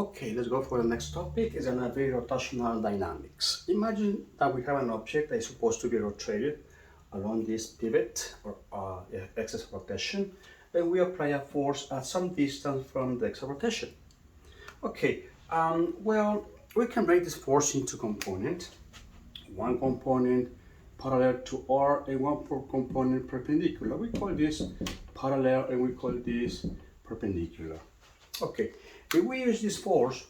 Okay, let's go for the next topic. It's gonna be rotational dynamics. Imagine that we have an object that is supposed to be rotated along this pivot or axis of rotation, and we apply a force at some distance from the axis of rotation. Okay, well, we can break this force into components. One component parallel to R and one component perpendicular. We call this parallel and we call this perpendicular. Okay, if we use this force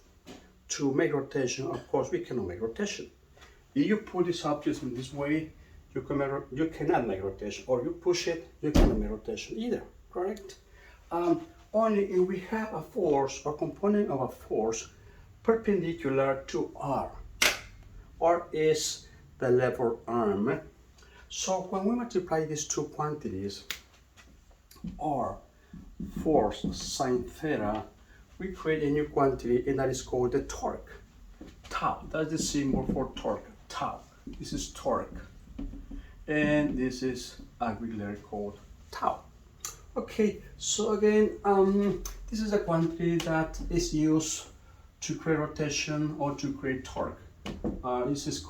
to make rotation, of course we cannot make rotation. If you put this object in this way, you cannot make rotation, or you push it, you cannot make rotation either, correct? Only if we have a force or component of a force perpendicular to R. R is the lever arm. So when we multiply these two quantities, R, force sine theta, we create a new quantity, and that is called the torque. Tau, that's the symbol for torque, tau. This is torque. And this is auxiliary called tau. Okay, so again, this is a quantity that is used to create rotation or to create torque. This is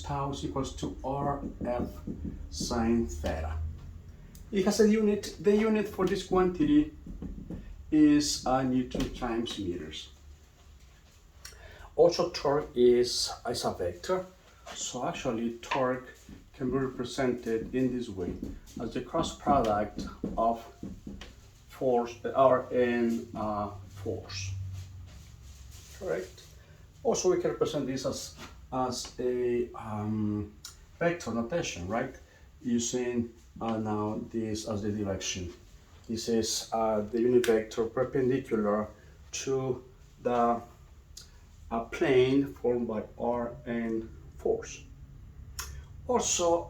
tau is equals to RF sine theta. It has a unit. The unit for this quantity is Newton times meters. Also, torque is a vector. So actually, torque can be represented in this way as the cross product of force R and force. Correct. Also, we can represent this as a vector notation, right? Using now this as the direction. This is the unit vector perpendicular to the plane formed by R and force. Also,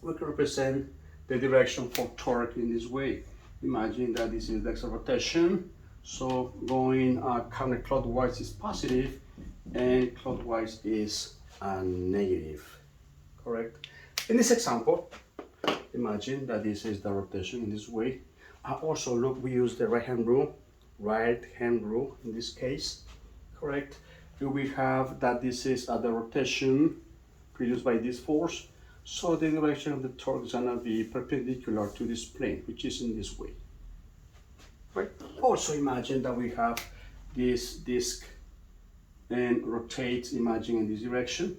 we can represent the direction for torque in this way. Imagine that this is the axis of rotation. So going counterclockwise is positive and clockwise is negative, correct? In this example, imagine that this is the rotation in this way. Also, look, we use the right hand rule in this case, correct? We have that this is the rotation produced by this force. So the direction of the torque is gonna be perpendicular to this plane, which is in this way. Right. Also imagine that we have this disc and rotates, imagine in this direction.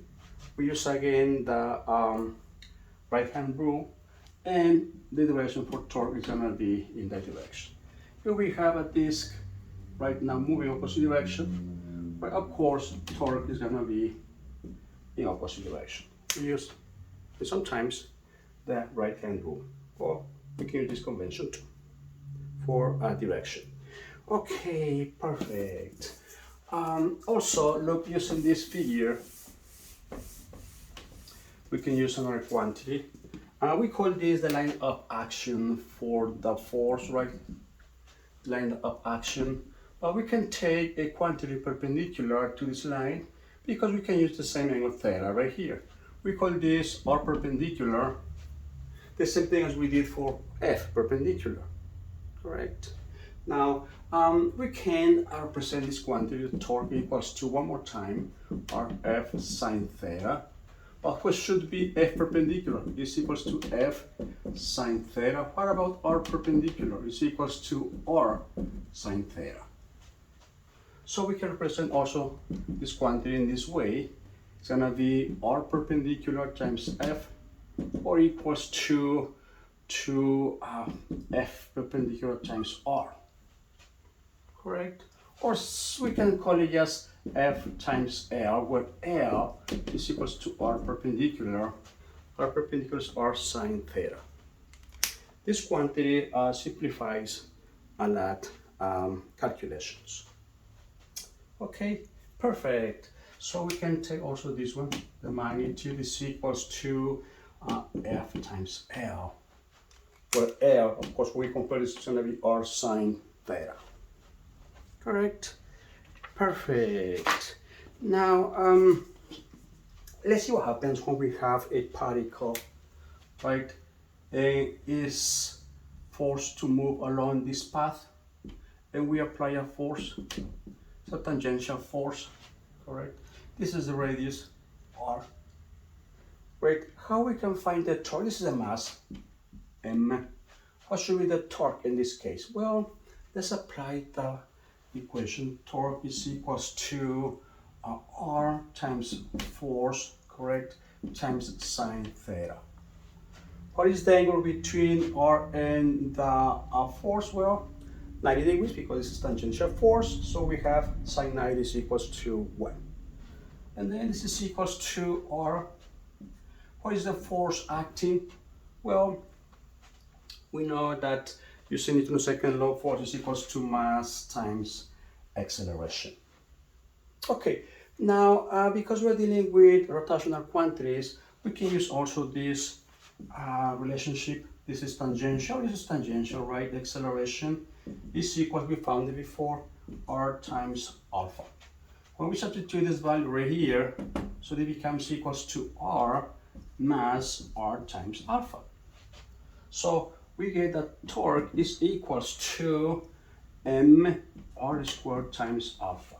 We use again the right hand rule, and the direction for torque is gonna be in that direction. Here we have a disc right now moving opposite direction, but of course torque is gonna be in opposite direction. We use sometimes the right hand rule, or we can use this convention too for a direction. Okay, perfect. Also, look, using this figure, we can use another quantity. We call this the line of action for the force, right? Line of action. But we can take a quantity perpendicular to this line because we can use the same angle theta right here. We call this R perpendicular, the same thing as we did for F perpendicular. Correct. Now we can represent this quantity, torque equals to, one more time, RF sine theta, but what should be F perpendicular is equals to F sine theta. What about R perpendicular is equals to R sine theta? So we can represent also this quantity in this way. It's gonna be R perpendicular times F, or equals to F perpendicular times R, correct? Or we can call it just F times L, where L is equals to R perpendicular is R sine theta. This quantity simplifies a lot calculations. Okay, perfect. So we can take also this one, the magnitude is equals to F times L. Where L, of course, we compare this, it's going to be R sine theta. Correct? Perfect. Now, let's see what happens when we have a particle, right? Is forced to move along this path, and we apply a force. It's a tangential force, correct? This is the radius r. Right, how we can find the torque? This is a mass, m. What should be the torque in this case? Well, let's apply the equation. Torque is equals to r times force, correct, times sine theta. What is the angle between r and the force? Well, 90 degrees, because this is tangential force, so we have sine 90 is equals to 1. And then this is equals to r. What is the force acting? Well, we know that using Newton's second law, force is equals to mass times acceleration. Okay, now because we're dealing with rotational quantities, we can use also this relationship. This is tangential, right? Acceleration is equal, we found it before, r times alpha. When we substitute this value right here, so it becomes equals to r mass r times alpha. So we get that torque is equals to m r squared times alpha.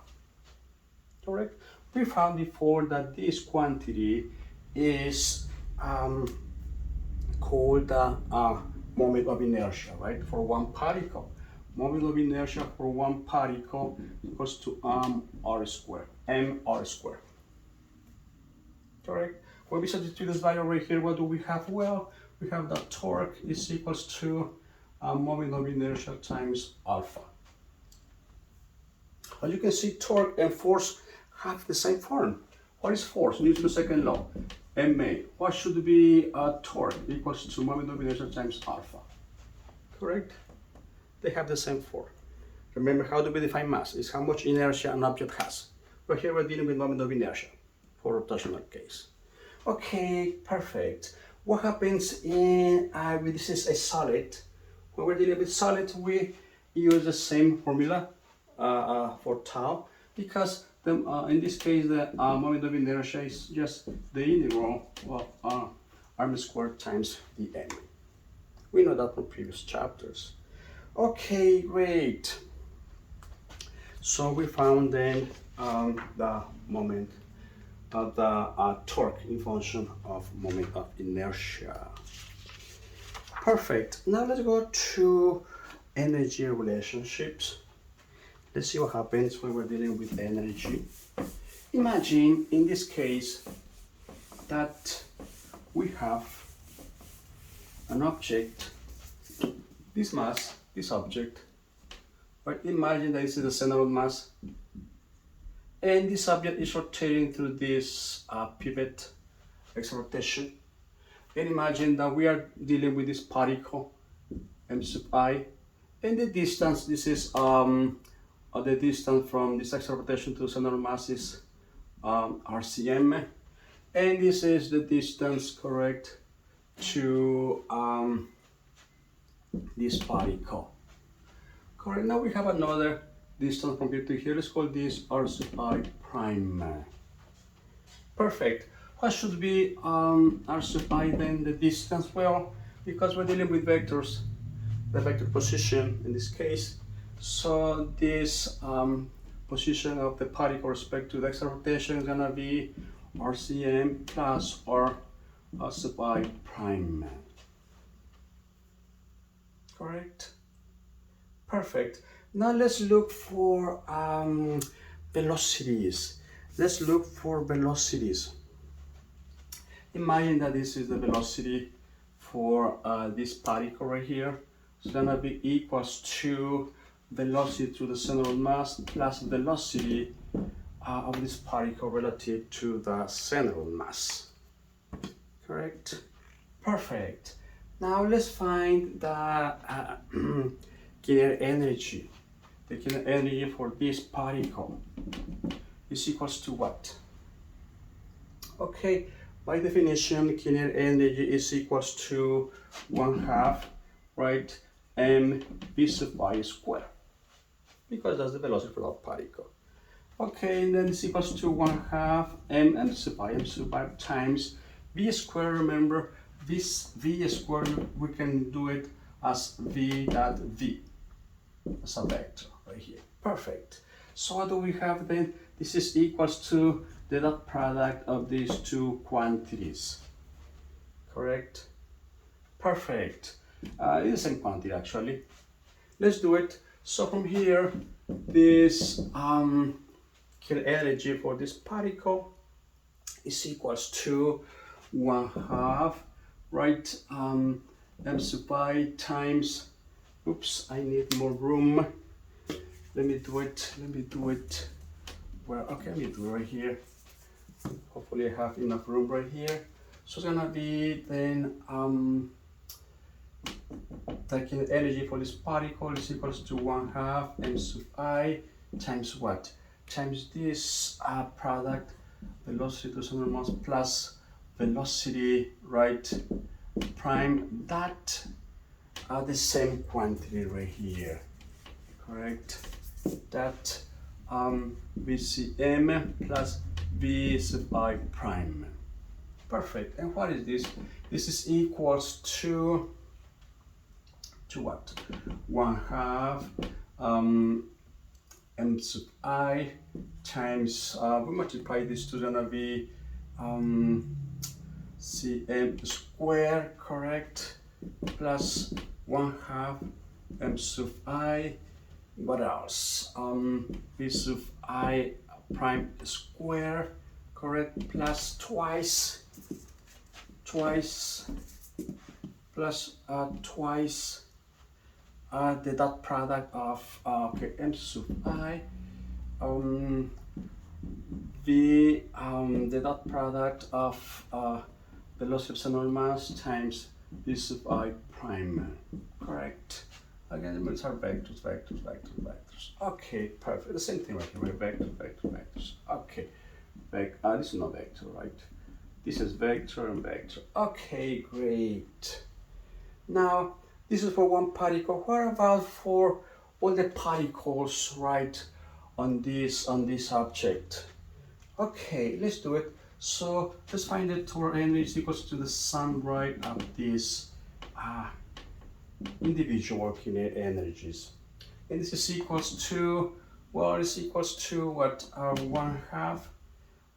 Correct? We found before that this quantity is called moment of inertia, right? For one particle. Moment of inertia for one particle equals to r squared, mr squared. Correct? When we substitute this value right here, what do we have? Well, we have that torque is equals to moment of inertia times alpha. As you can see, torque and force have the same form. What is force? Newton's second law, ma. What should be torque? Equals to moment of inertia times alpha. Correct? They have the same form. Remember, how do we define mass? It's how much inertia an object has. But here we're dealing with moment of inertia for rotational case. Okay, perfect. What happens in, this is a solid. When we're dealing with solid, we use the same formula for tau, because in this case, the moment of inertia is just the integral of r squared times the m. We know that from previous chapters. Okay, great. So we found then the moment of the torque in function of moment of inertia. Perfect. Now let's go to energy relationships. Let's see what happens when we're dealing with energy. Imagine in this case that we have an object, this mass, this object, but imagine that this is the center of mass, and this object is rotating through this pivot x rotation. And imagine that we are dealing with this particle, m sub I, and the distance, this is the distance from this x rotation to the center of mass is RCM, and this is the distance, correct, to this particle. Correct. Now we have another distance from here to here. Let's call this r sub I prime. Perfect. What should be r sub I then? The distance? Well, because we're dealing with vectors, the vector position in this case. So this position of the particle with respect to the x rotation is gonna be RCM plus r sub I prime. Correct? Perfect. Now let's look for velocities. Let's look for velocities. Imagine that this is the velocity for this particle right here. It's gonna be equals to velocity to the center of mass plus velocity of this particle relative to the center of mass. Correct? Perfect. Now let's find the kinetic energy. The kinetic energy for this particle is equals to what? Okay, by definition, kinetic energy is equals to 1/2, right, mv sub I squared, because that's the velocity for that particle. Okay, and then it's equals to 1/2 m sub I times v squared. Remember, this v squared, we can do it as v dot v as a vector. right here. Perfect. So what do we have then? This is equals to the dot product of these two quantities. Correct? Perfect. It's the same quantity actually. Let's do it. So from here, this kinetic energy for this particle is equals to 1/2, right? M sub I times, oops, I need more room. Let me do it. Well, okay, let me do it right here. Hopefully I have enough room right here. So it's gonna be then, the kinetic energy for this particle is equals to 1/2 M sub I times what? Times this product, velocity to center mass plus velocity, right, prime, that are the same quantity right here, correct? That VCM plus V sub I prime. Perfect. And what is this? This is equals to what? 1/2 M sub I times, we multiply this to gonna be Cm square, correct? Plus 1/2 M sub I, what else? V sub I prime square, correct? Plus twice plus twice the dot product of okay, M sub I the dot product of velocity of central mass times V sub I prime, correct? Again, these are vectors. Okay, perfect. The same thing right here. Vectors. Okay, this is not vector, right? This is vector and vector. Okay, great. Now, this is for one particle. What about for all the particles, right, on this object? Okay, let's do it. So let's find the total energy is equals to the sum, right, of these individual kinetic energies. And this is equals to, well, it's equals to what? 1/2,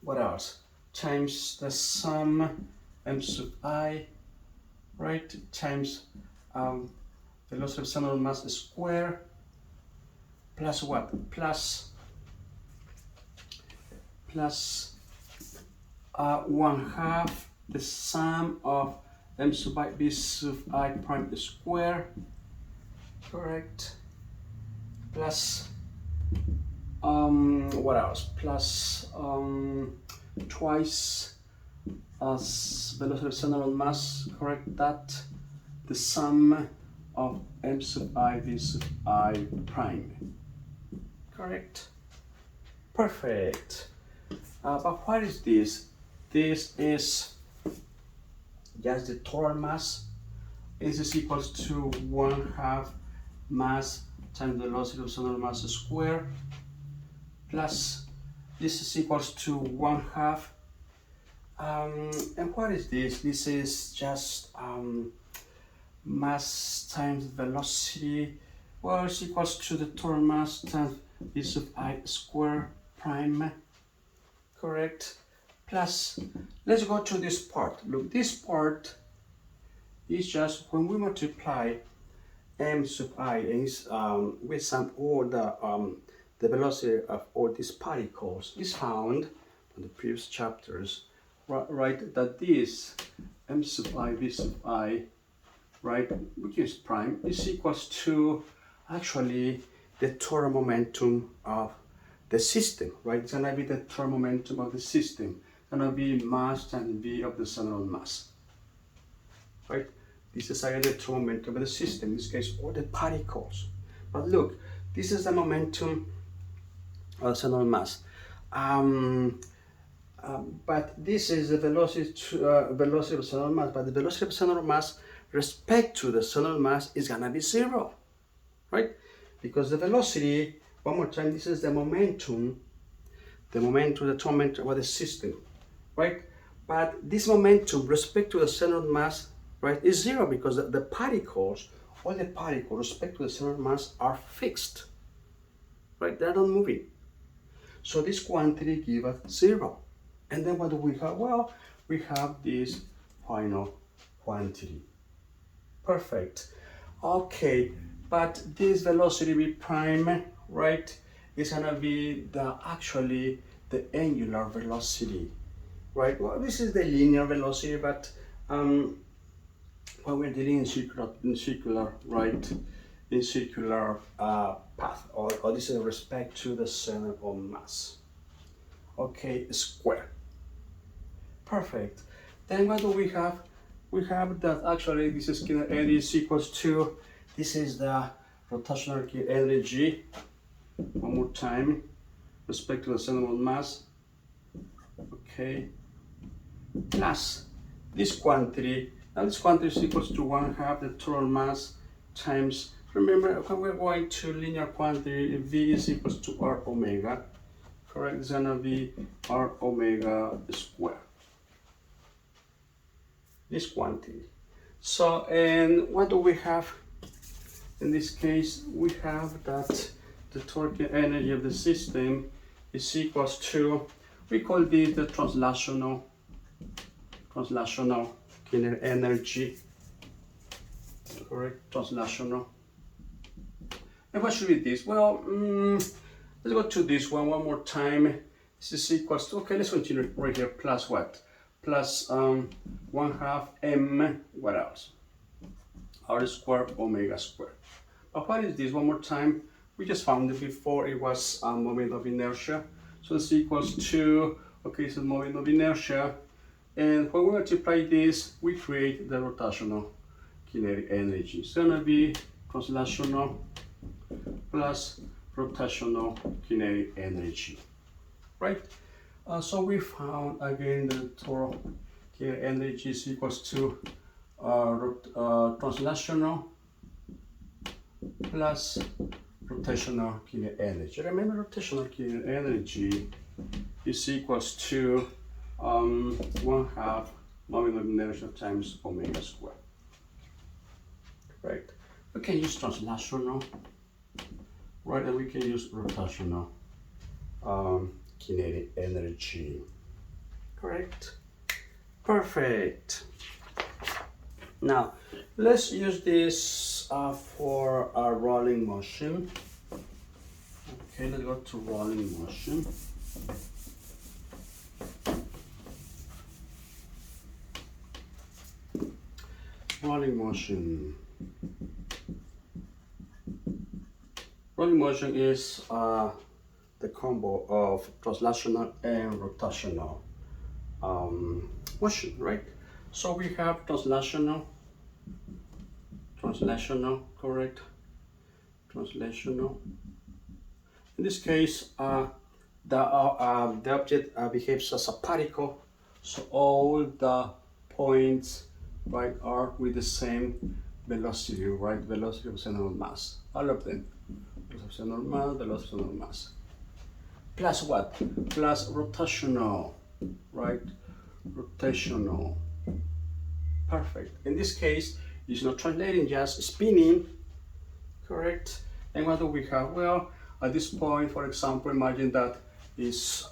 what else? Times the sum M sub I, right, times velocity of central mass square, plus what? Plus 1/2 the sum of M sub I V sub I prime square, correct? Plus what else? Plus twice velocity of central mass, correct? That the sum of M sub I V sub I prime, correct? Perfect. But what is this? This is just the total mass. This is equals to 1/2 mass times the velocity of central mass square, plus this is equals to 1/2. And what is this? This is just mass times velocity. Well, it's equals to the total mass times V sub I square prime, correct? Plus, let's go to this part. Look, this part is just when we multiply M sub I is with some all the velocity of all these particles is found on the previous chapters, right? That this M sub I V sub I, right, which is prime, is equals to actually the total momentum of the system, right? It's gonna be the total momentum of the system. It's gonna be mass times V of the central mass, right? This is again the total momentum of the system, in this case, all the particles. But look, this is the momentum of the central mass. But this is the velocity of central mass, but the velocity of central mass respect to the central mass is gonna be 0, right? Because the velocity, one more time, this is the momentum, the total momentum of the system, right? But this momentum respect to the central mass, right, is 0 because the particles, all the particles respect to the central mass are fixed, right? They're not moving. So this quantity gives us 0. And then what do we have? Well, we have this final quantity. Perfect. Okay, but this velocity v prime, right, is gonna be actually the angular velocity, right? Well, this is the linear velocity, but when we're dealing in circular, right, in circular path, or this is with respect to the center of mass. Okay, square. Perfect. Then what do we have? We have that actually this is kinetic energy is equals to, this is the rotational energy, one more time, respect to the center of mass, okay, plus this quantity. Now this quantity is equals to 1/2 the total mass times, remember when we're going to linear quantity, V is equals to R omega, correct? It's gonna be R omega squared. This quantity. So, and what do we have? In this case, we have that the torque energy of the system is equals to, we call this the translational kinetic energy, correct? Translational. And what should be this? Well, let's go to this one more time. This is equals to, okay, let's continue right here, plus what? Plus 1/2 m, what else? R squared omega squared. But what is this? One more time. We just found it before. It was moment of inertia. So it's equals to, okay, it's a moment of inertia. And when we multiply this, we create the rotational kinetic energy. It's gonna be translational plus rotational kinetic energy, right? So we found again the total kinetic energy is equals to translational plus rotational kinetic energy. Remember, rotational kinetic energy is equals to 1/2 moment of inertia times omega squared. Right? We can use translational, right? And we can use rotational kinetic energy. Correct? Perfect. Now, let's use this for a rolling motion. Okay, let's go to rolling motion. Rolling motion. Rolling motion is the combo of translational and rotational motion, right? So we have translational, correct? Translational. In this case, the object behaves as a particle, so all the points, right, are with the same velocity, right? Velocity of center of mass, all of them. Velocity of center of mass, velocity of center of mass. Plus what? Plus rotational, right? Rotational. Perfect. In this case, it's not translating, just spinning, correct? And what do we have? Well, at this point, for example, imagine that is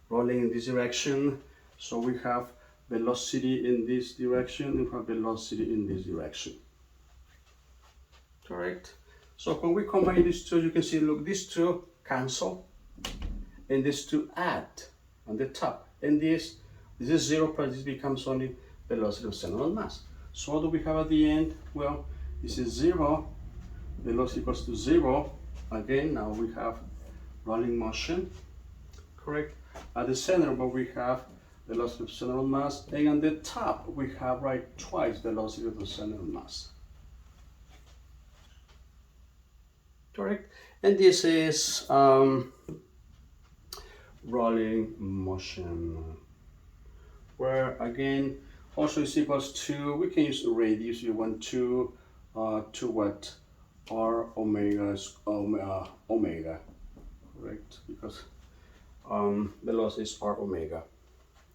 rolling in this direction. So we have velocity in this direction and we have velocity in this direction. Correct? So when we combine these two, you can see, look, these two cancel and these two add on the top. And this is 0, but this becomes only velocity of center of mass. So what do we have at the end? Well, this is 0, velocity equals to 0. Again, now we have rolling motion, correct? At the center, but we have velocity of center of mass, and on the top, we have, right, twice velocity of the center of mass. Correct? And this is rolling motion, where again, also is equals to, we can use the radius, you want to what? R omega, omega, correct? Because velocity is R omega.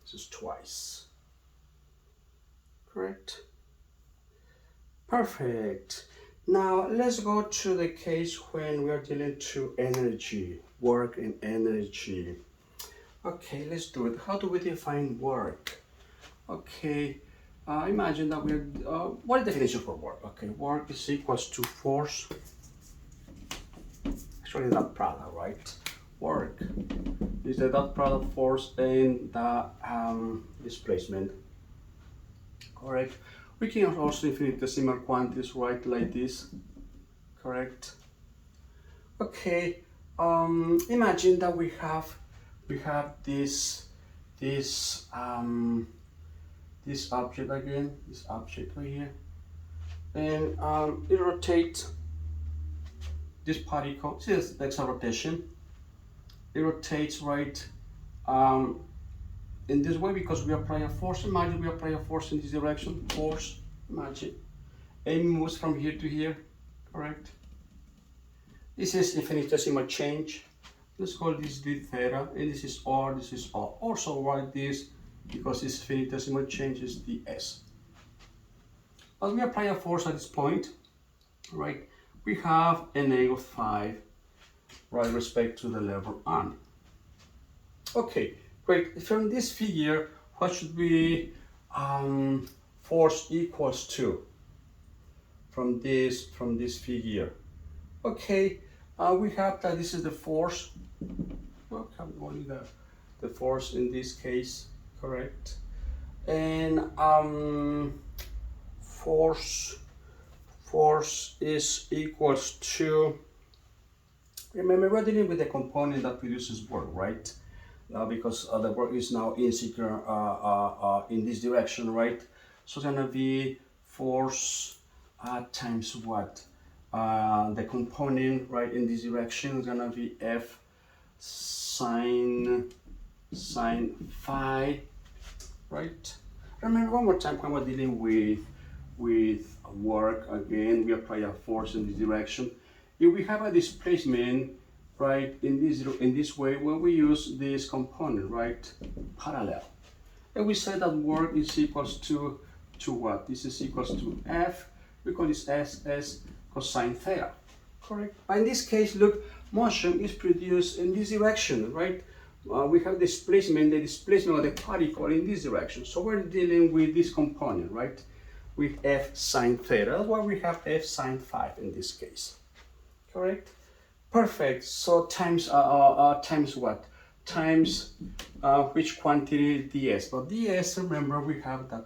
This is twice, correct? Perfect. Now let's go to the case when we are dealing to energy, work and energy. Okay, let's do it. How do we define work? Okay, imagine that we're, what is the definition for work? Okay, work is equals to force, actually that product, right? Work is the dot product force and the displacement, correct? We can also infinitesimal quantities write like this, correct? Okay, imagine that we have this this object again, this object right here, and it rotates this particle. See, that's a rotation. It rotates right in this way because we apply a force. Imagine we apply a force in this direction. Force, imagine, and it moves from here to here, correct? This is infinitesimal change. Let's call this d theta, and this is r, this is r. Also write this because this infinitesimal change is ds. As we apply a force at this point, right, we have an angle 5, right, respect to the lever arm. Okay, great. From this figure, what should be force equals to? From this figure. Okay, we have that this is the force. Well, only the force in this case, correct? And force is equals to, remember we're dealing with a component that produces work, right? Because the work is now in this direction, right? So it's gonna be force times what? The component, right, in this direction is gonna be F sine phi, right? Remember one more time when we're dealing with work, again, we apply a force in this direction. If we have a displacement, right, in this way, when we use this component, right, parallel, and we say that work is equals to what? This is equals to F, we call this S cosine theta, correct? But in this case, look, motion is produced in this direction, right? We have the displacement of the particle in this direction. So we're dealing with this component, right? With F sine theta. That's why we have F sine 5 in this case, correct? Perfect. So times what? Times which quantity? ds. But ds, remember, we have that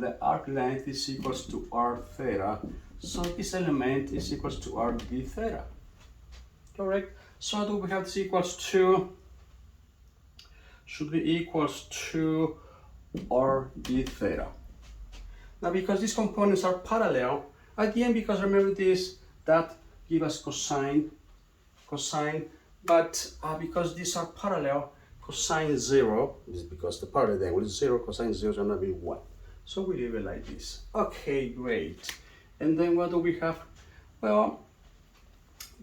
the arc length is equals to r theta. So this element is equals to r d theta, correct? So do we have this equals to, should be equals to r d theta. Now because these components are parallel, at the end, because remember this, that give us cosine, but because these are parallel, cosine 0, this is because the parallel angle is 0, cosine 0 is gonna be 1. So we leave it like this. Okay, great. And then what do we have? Well,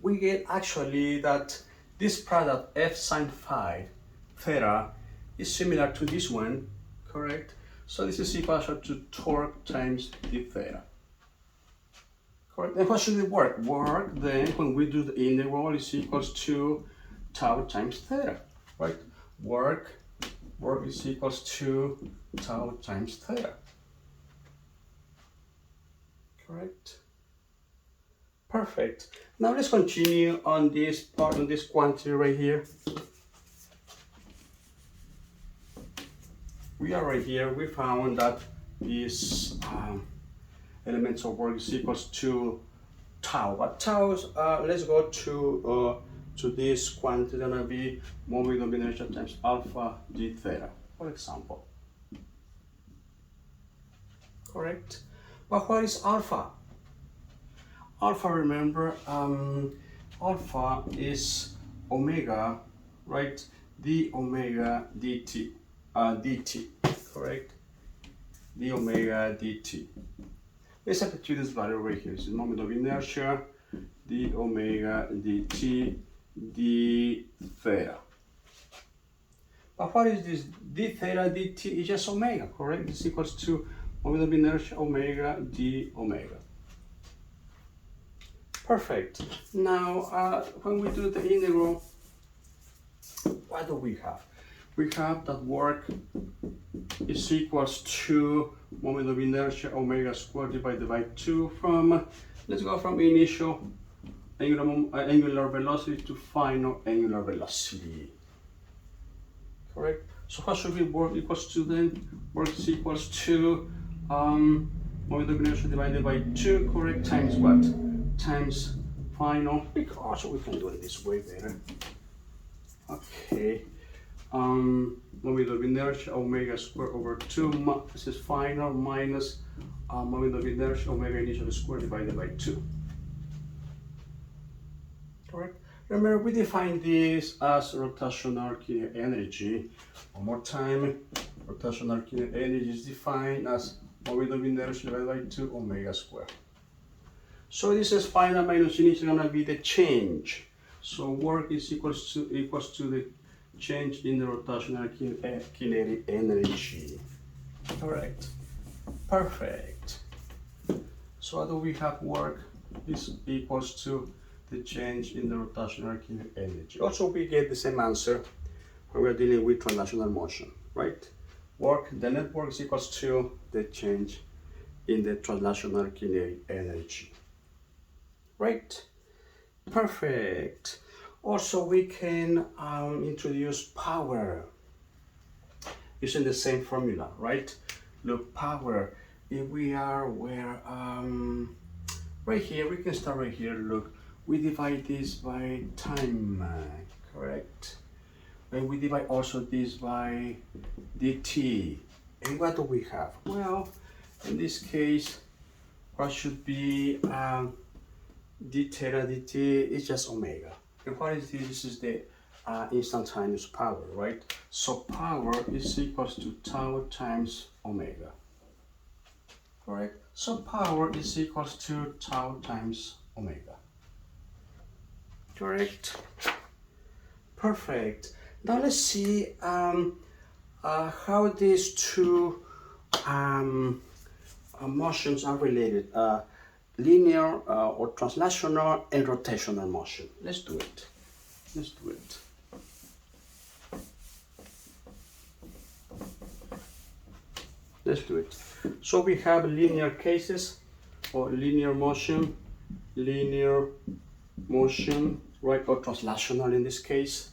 we get actually that this product F sine phi theta is similar to this one, correct? So this is equal to torque times d theta, correct? And what should it work? Work, then when we do the integral, is equals to tau times theta, right? Work is equals to tau times theta, correct? Perfect. Now let's continue on this part, on this quantity right here. We are right here. We found that this elements of work is equals to tau. But tau is, let's go to this quantity, gonna be moment of inertia times alpha d theta, for example. Correct? But what is alpha? Alpha, remember, alpha is omega, right? D omega dt, dt, correct? D omega dt. Let's substitute this value right here. This is moment of inertia, d omega dt, d theta. But what is this? D theta dt is just omega, correct? This equals to moment of inertia omega d omega. Perfect. Now, when we do the integral, what do we have? We have that work is equals to moment of inertia omega squared divided by 2 from, let's go from initial angular velocity to final angular velocity. Correct? So what should be work equals to then? Work is equals to moment of inertia divided by 2, correct, times what? Times final, because we can do it this way better. Okay. Moment of inertia omega squared over 2, this is final, minus moment of inertia omega initial squared divided by 2. Correct? Remember, we define this as rotational kinetic energy. One more time, rotational kinetic energy is defined as moment of inertia divided by 2 omega squared. So this is final minus initial is going to be the change. So work is equals to the change in the rotational kinetic energy. Correct. Perfect. So what do we have? Work is equals to the change in the rotational kinetic energy. Also, we get the same answer when we're dealing with translational motion, right? The net work is equals to the change in the translational kinetic energy. Right? Perfect. Also, we can introduce power using the same formula, right? Look, power, if we are where, right here, we can start right here, look, we divide this by time, correct? And we divide also this by dt. And what do we have? Well, in this case, what should be d theta dt is just omega. And what is this? This is the instantaneous power, right? So power is equals to tau times omega. Correct? So power is equals to tau times omega. Correct? Perfect. Now let's see how these two motions are related. Linear or translational and rotational motion. Let's do it. Let's do it. Let's do it. So we have linear cases or linear motion, right, or translational in this case,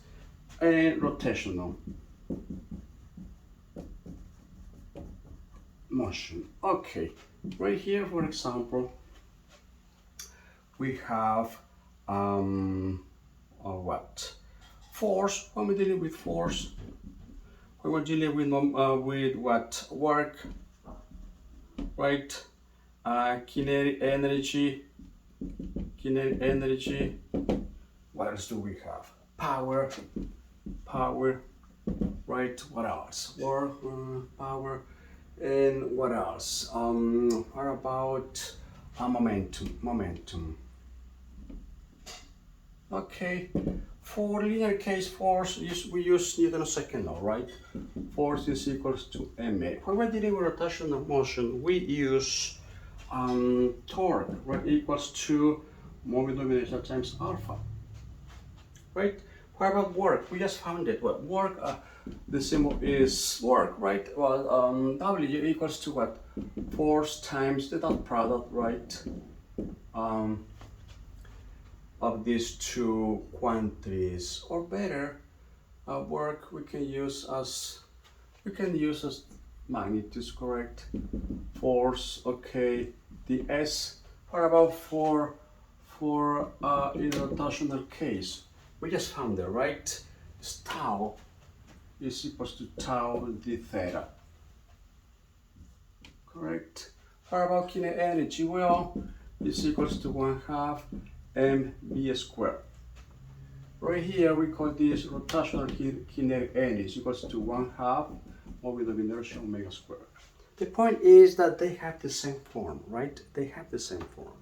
and rotational motion. Okay, right here, for example, we have what? Force. When we're dealing with force, when we're dealing with what? Work, right? Kinetic energy. What else do we have? Power, right? What else? Work, power, and what else? What about momentum? Okay, for linear case force, we use Newton's second law, right? Force is equals to ma. When we're dealing with rotational motion, we use torque, right? Equals to moment of inertia times alpha, right? What about work? We just found it. What work? The symbol is work, right? Well, W equals to what? Force times the dot product, right? Of these two quantities, or better, work we can use as magnitudes, correct? Force, okay. The S. What about for in a rotational case? We just found it, right? It's tau is equals to tau d theta. Correct? What about kinetic energy? Well, it's equals to 1/2 mv squared. Right here we call this rotational kinetic energy equals to 1/2 moment of inertia omega squared. The point is that they have the same form, right? They have the same form.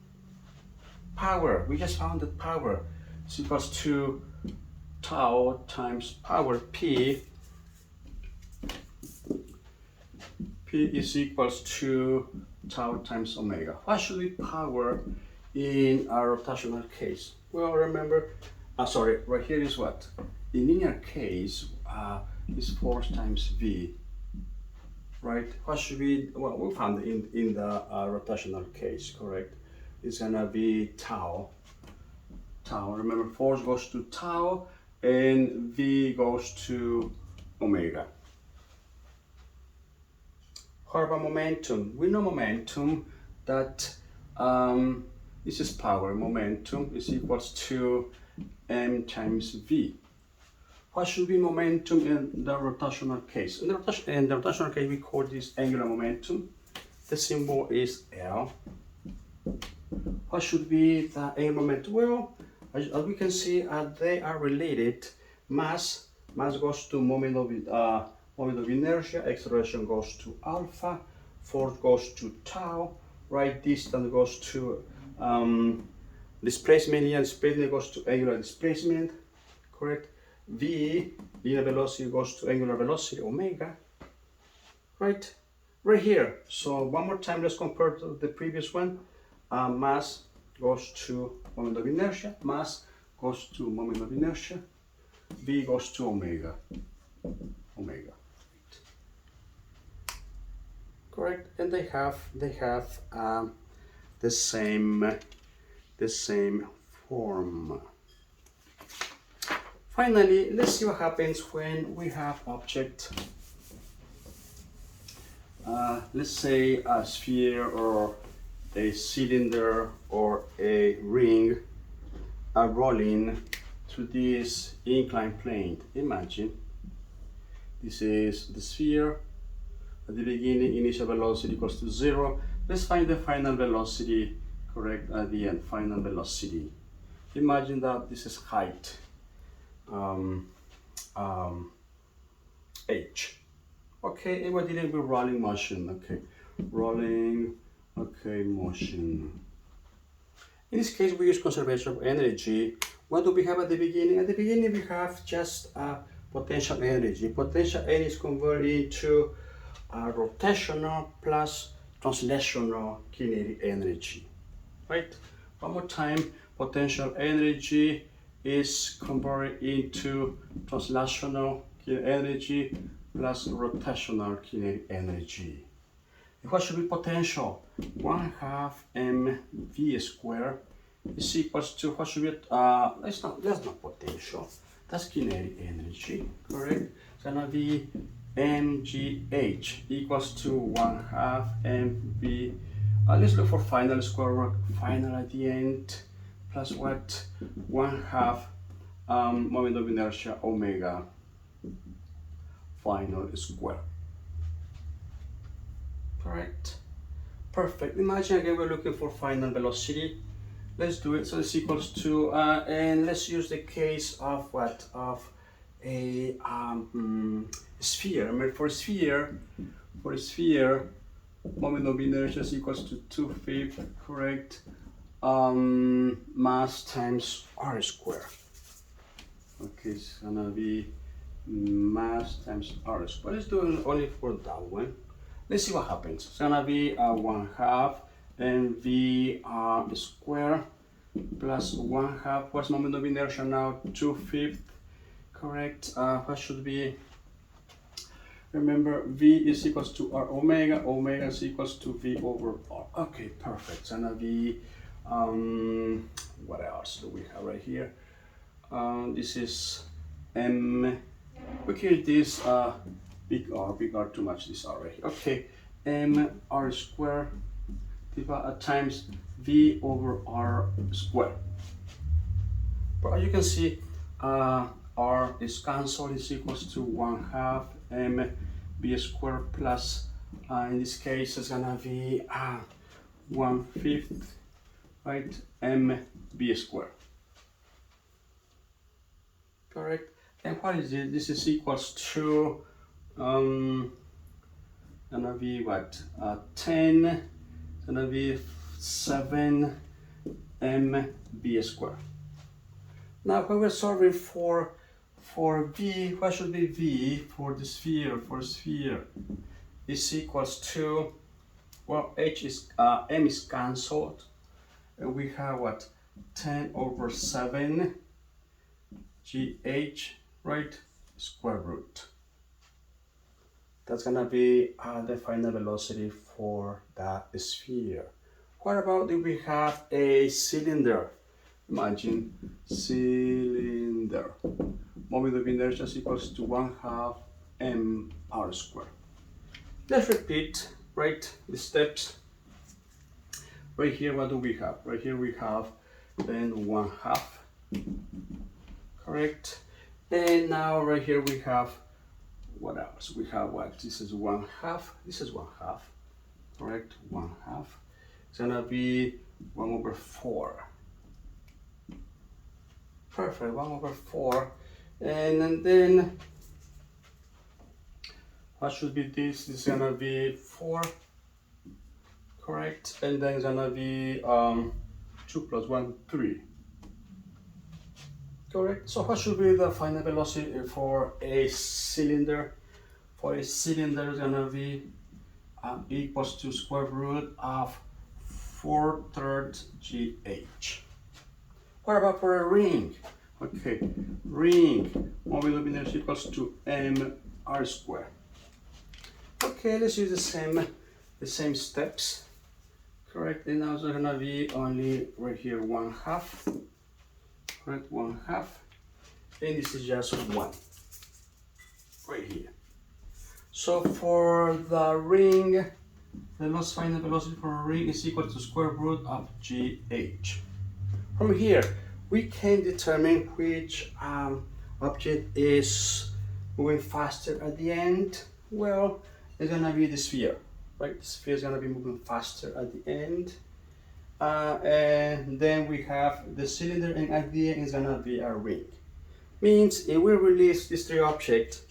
Power, we just found that power is equals to tau times power P. P is equals to tau times omega. Actually, power in a rotational case? Well, remember, sorry, right here is what? In linear case, is force times V, right? What should be, well, we found in the rotational case, correct? It's gonna be tau. Tau, remember, force goes to tau and V goes to omega. How about momentum? We know momentum that this is power. Momentum is equals to m times v. What should be momentum in the rotational case? In the rotational case, we call this angular momentum. The symbol is L. What should be the angular momentum? Well, as we can see, they are related. Mass goes to moment of inertia, acceleration goes to alpha, force goes to tau, right? Distance goes to displacement, linear displacement goes to angular displacement, correct? V, linear velocity goes to angular velocity, omega, right? Right here. So one more time, let's compare to the previous one. Mass goes to moment of inertia, mass goes to moment of inertia, V goes to omega. Correct, and they have the same form. Finally, let's see what happens when we have object. Let's say a sphere or a cylinder or a ring are rolling through this inclined plane. Imagine this is the sphere. At the beginning, initial velocity equals to 0. Let's find the final velocity, correct, at the end, final velocity. Imagine that this is height, h. Okay, and we're dealing with rolling motion, okay. Rolling, okay, motion. In this case, we use conservation of energy. What do we have at the beginning? At the beginning, we have just potential energy. Potential energy is converted into rotational plus translational kinetic energy, right? One more time, potential energy is converted into translational kinetic energy plus rotational kinetic energy. And what should be potential? 1/2 mv squared is equals to, what should be, that's not potential, that's kinetic energy, correct? It's gonna be mgh equals to 1/2 mv. Let's look for final square root, final at the end, plus what? 1/2 moment of inertia omega final square. Correct? Perfect. Imagine again we're looking for final velocity. Let's do it. So this equals to, and let's use the case of what? Of a sphere. I mean, for a sphere, moment of inertia is equals to 2/5, correct? Mass times r squared. Okay, it's gonna be mass times r squared. Let's do it only for that one. Let's see what happens. It's gonna be 1/2 mv squared plus 1/2. What's moment of inertia now? 2/5. Correct. What should be? Remember, v is equals to r omega. Omega is equals to v over r. Okay, perfect. It's gonna be what else do we have right here? This is m. We can use this big R too much. This R right here. Okay, m r squared times v over r squared. But as you can see, r is cancelled. Is equals to 1/2 mv squared plus, in this case, it's gonna be 1/5, right? mv squared. Correct. And what is it? This is equals to gonna be what? 10. Gonna be 7 mv squared. Now, when we're solving for v, what should be v for the sphere? For sphere is equals to, well, m is cancelled, and we have what, 10/7 GH, right, square root. That's gonna be the final velocity for that sphere. What about if we have a cylinder? Imagine cylinder. Moment of inertia is equals to 1/2 mr squared. Let's repeat, right, the steps. Right here, what do we have? Right here we have then 1/2, correct? And now right here we have, what else? We have what? This is 1/2, this is 1/2, correct? 1/2. It's gonna be 1/4. Perfect, 1/4. And then what should be this? This is gonna be 4, correct? And then it's gonna be 2 plus 1, 3. Correct. So what should be the final velocity for a cylinder? For a cylinder, it's gonna be equals to square root of 4/3 GH. What about for a ring? Okay, ring, moment of inertia equals to mr squared. Okay, let's use the same steps. Correct. And now it's gonna be only right here 1/2. Correct, 1/2. And this is just 1 right here. So for the ring, the final velocity for a ring is equal to square root of GH. From here, we can determine which object is moving faster at the end. Well, it's gonna be the sphere, right? The sphere is gonna be moving faster at the end. And then we have the cylinder, and at the end is gonna be a ring. Means if we release these 3 objects,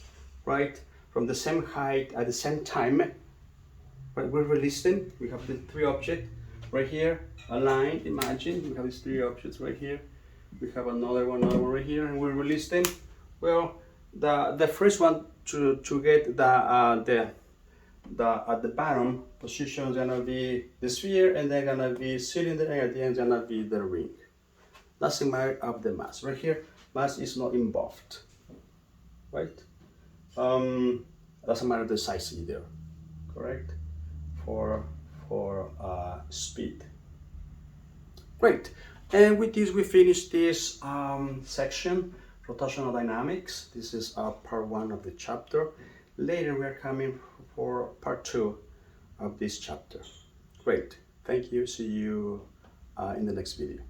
right, from the same height at the same time, but we release them, we have the 3 objects right here, aligned. Imagine we have these 3 objects right here. We have another one right here, and we release them. Well, the first one to get at the bottom position is gonna be the sphere, and then gonna be cylinder, and at the end gonna be the ring. Doesn't matter of the mass. Right here, mass is not involved, right? Doesn't matter the size either, correct? For speed. Great. And with this, we finish this section, rotational dynamics. This is part 1 of the chapter. Later, we are coming for part 2 of this chapter. Great. Thank you. See you in the next video.